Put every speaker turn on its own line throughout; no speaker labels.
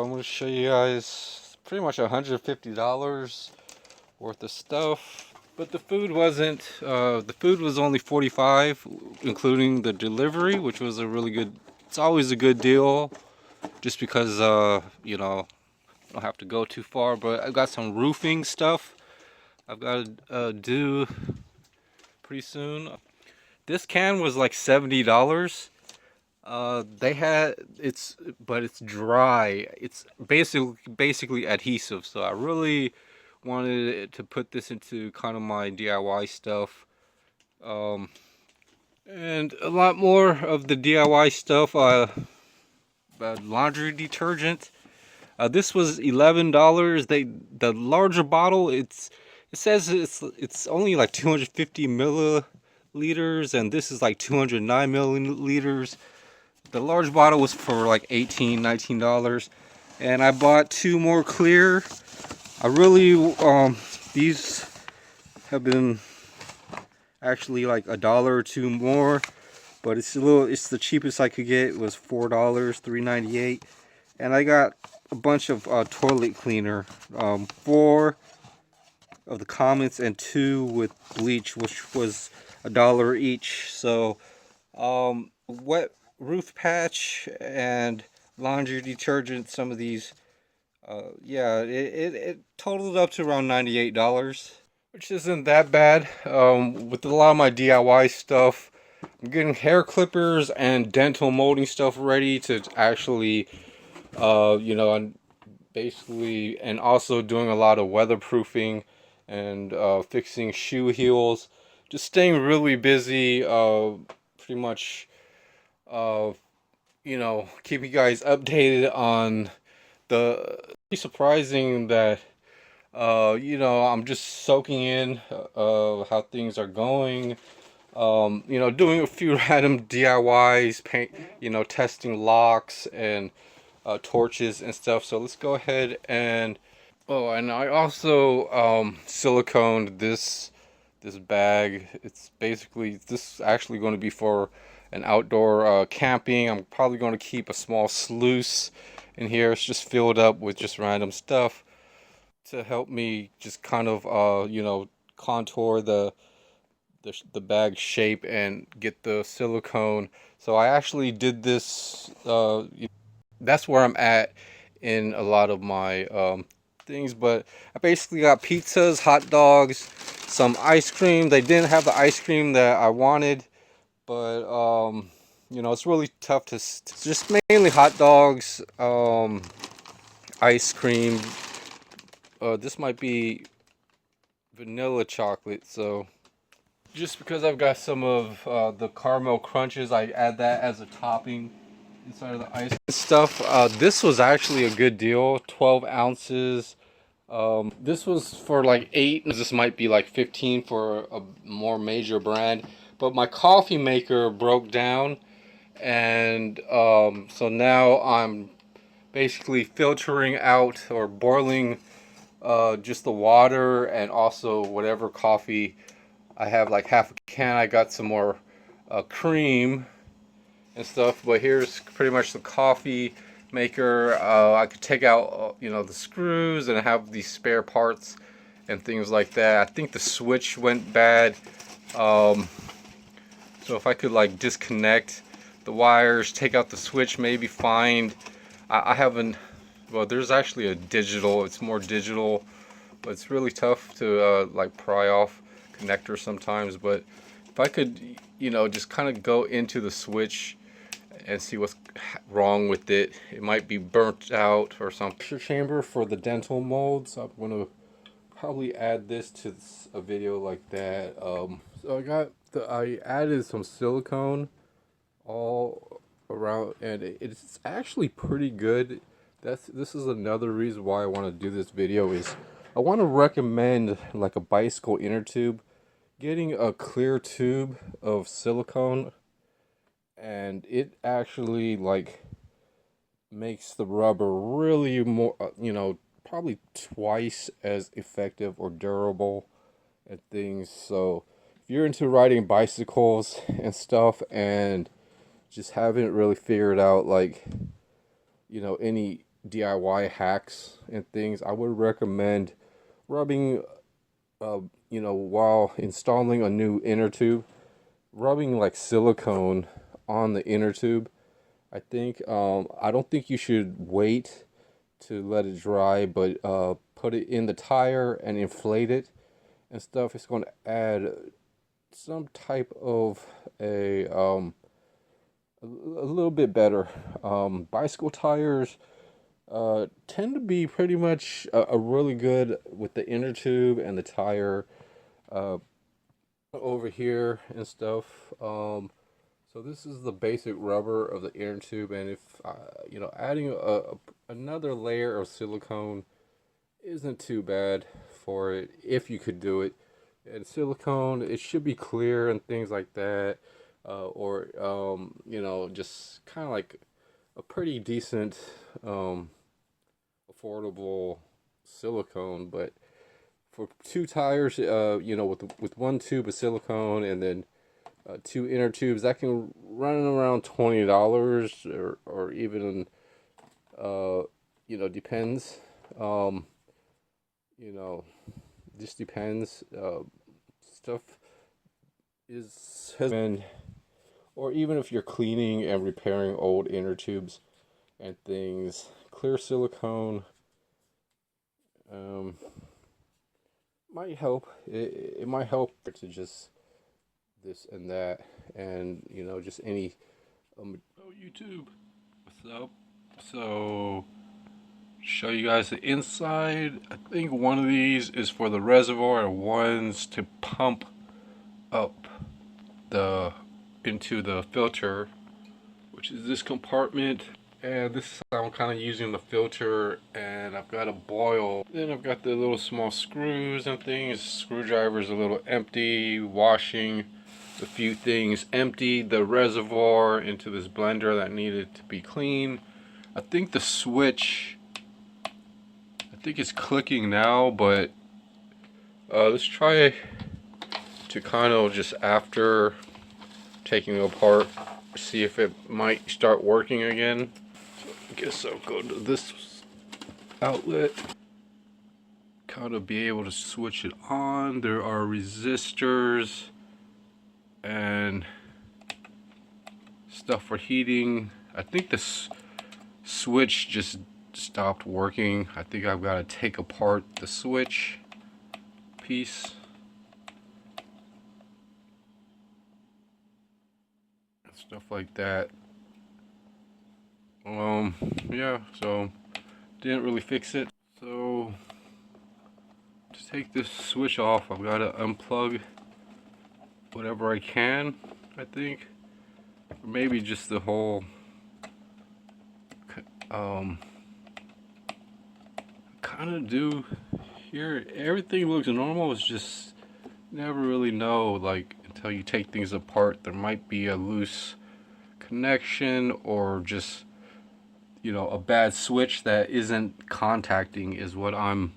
I'm going to show you guys pretty much $150 worth of stuff, but the food wasn't. The food was only $45, including the delivery, which was a really good. It's always a good deal, just because you know, I don't have to go too far. But I've got some roofing stuff I've got to do pretty soon. This can was like $70. They had but it's dry. It's basically adhesive. So I really wanted to put this into kind of my DIY stuff. And a lot more of the DIY stuff. Laundry detergent. This was $11. The larger bottle. It says it's only like 250 milliliters, and this is like 209 milliliters. The large bottle was for like $18, $19, and I bought two more clear. I really these have been actually like $1 or $2 more, but it's the cheapest I could get. It was $4, $3.98, and I got a bunch of toilet cleaner, 4 of the Comets and 2 with bleach, which was $1 each. So wet roof patch and laundry detergent, some of these, yeah, it totaled up to around $98, which isn't that bad. With a lot of my DIY stuff, I'm getting hair clippers and dental molding stuff ready to actually, you know, and also doing a lot of weatherproofing and fixing shoe heels. Just staying really busy, pretty much, you know, keep you guys updated on it's surprising that, you know, I'm just soaking in how things are going. You know, doing a few random DIYs, paint, you know, testing locks and torches and stuff. So let's go ahead and and I also siliconed this bag. It's basically, this is actually going to be for an outdoor camping. I'm probably going to keep a small sluice in here. It's just filled up with just random stuff to help me just kind of you know, contour the bag shape and get the silicone. So I actually did this. That's where I'm at in a lot of my things. But I basically got pizzas, hot dogs, some ice cream. They didn't have the ice cream that I wanted, but you know, it's really tough to just mainly hot dogs, ice cream. This might be vanilla chocolate, so just because I've got some of the caramel crunches, I add that as a topping inside of the ice stuff. This was actually a good deal, 12 ounces. This was for like 8. This might be like 15 for a more major brand, but my coffee maker broke down, and so now I'm basically filtering out or boiling just the water and also whatever coffee. I have like half a can. I got some more cream and stuff, but here's pretty much the coffee maker. I could take out you know, the screws, and I have these spare parts and things like that. I think the switch went bad, so if I could like disconnect the wires, take out the switch, maybe find, I haven't, well, there's actually a digital, it's more digital, but it's really tough to like pry off connector sometimes. But if I could, you know, just kind of go into the switch and see what's wrong with it. It might be burnt out or something. Chamber for the dental molds. I'm gonna probably add this to a video like that. So I added some silicone all around, and it's actually pretty good. This is another reason why I want to do this video. Is I want to recommend like a bicycle inner tube. Getting a clear tube of silicone, and it actually like makes the rubber really more, you know, probably twice as effective or durable and things. So if you're into riding bicycles and stuff and just haven't really figured out, like, you know, any DIY hacks and things, I would recommend rubbing, while installing a new inner tube, rubbing like silicone on the inner tube. I think I don't think you should wait to let it dry, but put it in the tire and inflate it and stuff. It's going to add some type of a little bit better. Bicycle tires tend to be pretty much a really good with the inner tube and the tire uh, over here and stuff. So this is the basic rubber of the inner tube, and if adding another layer of silicone isn't too bad for it if you could do it. And silicone, it should be clear and things like that, or just kind of like a pretty decent, affordable silicone. But for two tires, with one tube of silicone and then two inner tubes, that can run around $20, or even depends. Just depends. Stuff has been, or even if you're cleaning and repairing old inner tubes and things, clear silicone might help. It might help to just this and that, and just any. YouTube, what's up? So, show you guys the inside. I think one of these is for the reservoir and one's to pump up into the filter, which is this compartment. And this is how I'm kind of using the filter, and I've got a boil. Then I've got the little small screws and things. Screwdriver's a little empty, washing a few things empty, the reservoir into this blender that needed to be clean. I think the switch, it's clicking now, but let's try to kind of just after taking it apart, see if it might start working again. So I guess I'll go to this outlet, kind of be able to switch it on. There are resistors and stuff for heating. I think this switch just stopped working. I think I've got to take apart the switch piece. Stuff like that. Yeah, so didn't really fix it. So to take this switch off, I've got to unplug whatever I can, I think. Or maybe just the whole kind of do here. Everything looks normal. It's just never really know, like, until you take things apart, there might be a loose connection or just a bad switch that isn't contacting, is what I'm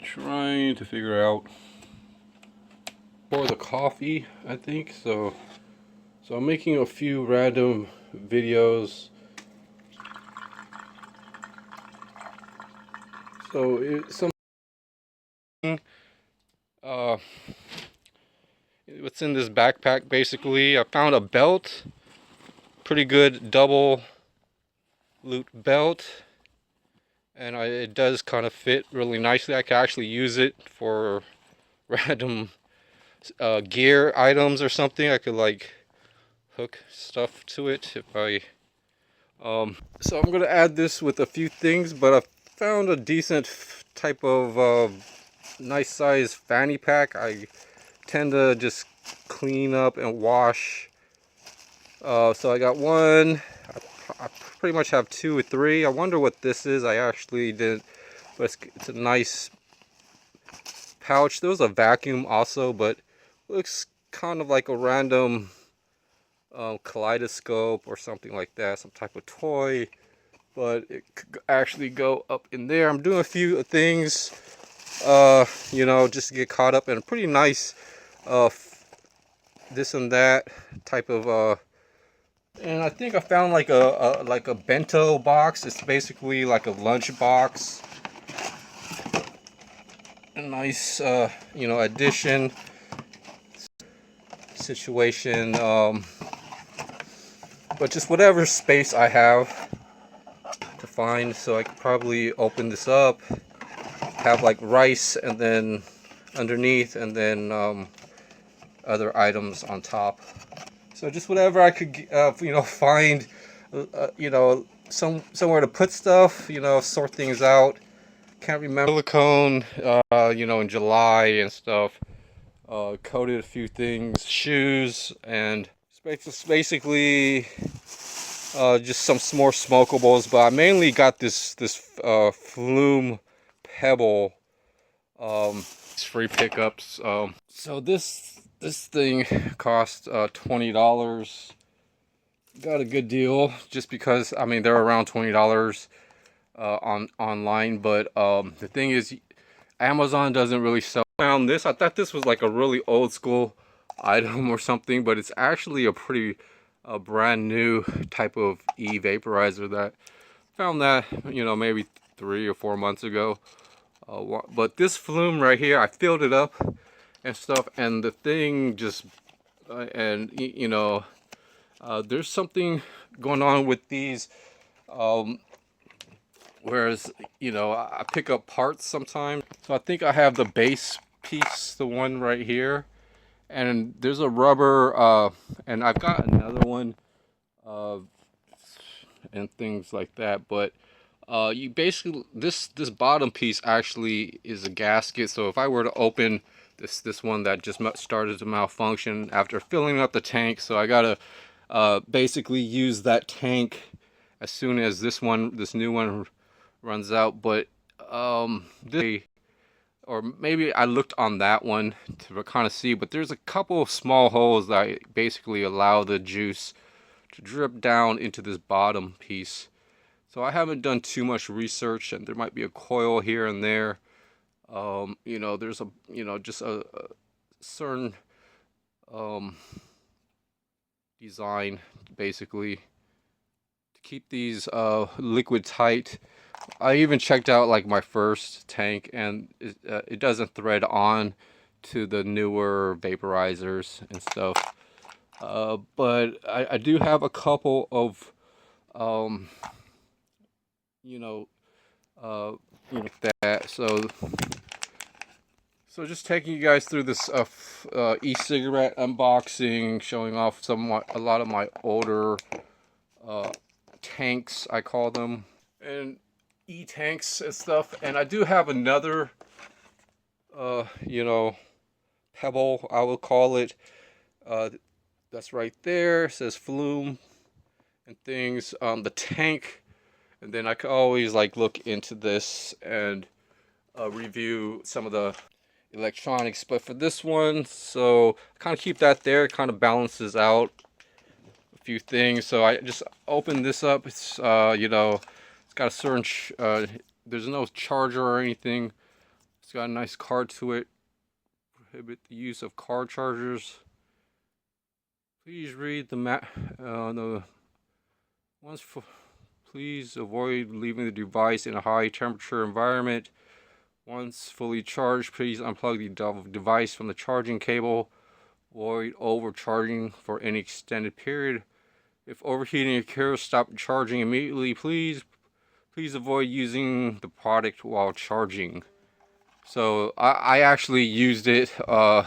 trying to figure out. For the coffee, I think so I'm making a few random videos. So it's something what's in this backpack. Basically, I found a belt, pretty good double loop belt, and it does kind of fit really nicely. I can actually use it for random gear items or something. I could like hook stuff to it if I so I'm gonna add this with a few things, but I found a decent type of nice size fanny pack. I tend to just clean up and wash, so I got one. I pretty much have 2 or 3. I wonder what this is. I actually didn't, but it's a nice pouch. There was a vacuum also, but looks kind of like a random kaleidoscope or something like that, some type of toy, but it could actually go up in there. I'm doing a few things, just to get caught up in a pretty nice this and that type of And I think I found like a bento box. It's basically like a lunch box. A nice addition situation. But just whatever space I have to find, so I could probably open this up, have like rice, and then underneath, and then other items on top. So just whatever I could, find, somewhere to put stuff, sort things out. Can't remember. Silicone, in July and stuff. Coated a few things, shoes, and basically just some more smokables. But I mainly got this Flume Pebble, free pickups. So this thing cost $20. Got a good deal just because I mean they're around $20 online, but the thing is Amazon doesn't really sell. Found this. I thought this was like a really old school item or something, but it's actually a pretty brand new type of e-vaporizer that found that maybe 3 or 4 months ago. But this Flume right here, I filled it up and stuff, and the thing just there's something going on with these. Whereas I pick up parts sometimes, so I think I have the base piece, the one right here, and there's a rubber, and I've got another one, and things like that. But you basically this bottom piece actually is a gasket. So if I were to open this one that just started to malfunction after filling up the tank, so I gotta basically use that tank as soon as this new one runs out. But or maybe I looked on that one to kind of see, but there's a couple of small holes that basically allow the juice to drip down into this bottom piece. So I haven't done too much research, and there might be a coil here and there. There's just a certain design basically to keep these liquid tight. I even checked out like my first tank, and it doesn't thread on to the newer vaporizers and stuff. But I do have a couple of that. So just taking you guys through this e-cigarette unboxing, showing off a lot of my older tanks, I call them, and e-tanks and stuff. And I do have another pebble, I will call it. That's right there. It says Flume and things. The tank, and then I could always like look into this and review some of the electronics. But for this one, so kind of keep that there. It kind of balances out a few things. So I just opened this up. It's it's got a certain there's no charger or anything. It's got a nice card to it. Prohibit the use of car chargers. Please read the ones for. Please avoid leaving the device in a high temperature environment. Once fully charged, please unplug the device from the charging cable. Avoid overcharging for any extended period. If overheating occurs, stop charging immediately. Please avoid using the product while charging. So I actually used it, while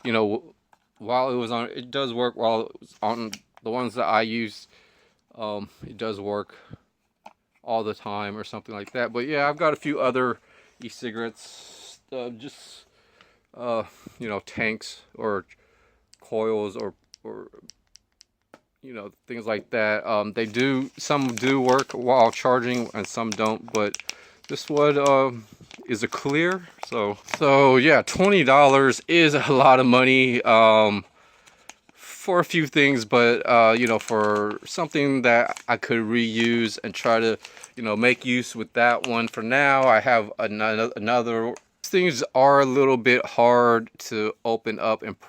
it was on. It does work while it was on the ones that I use. It does work all the time or something like that. But yeah, I've got a few other e-cigarettes, tanks or coils or things like that. Some do work while charging and some don't, but this one is a clear. So yeah, $20 is a lot of money for a few things, but for something that I could reuse and try to make use with that one. For now, I have another. Things are a little bit hard to open up and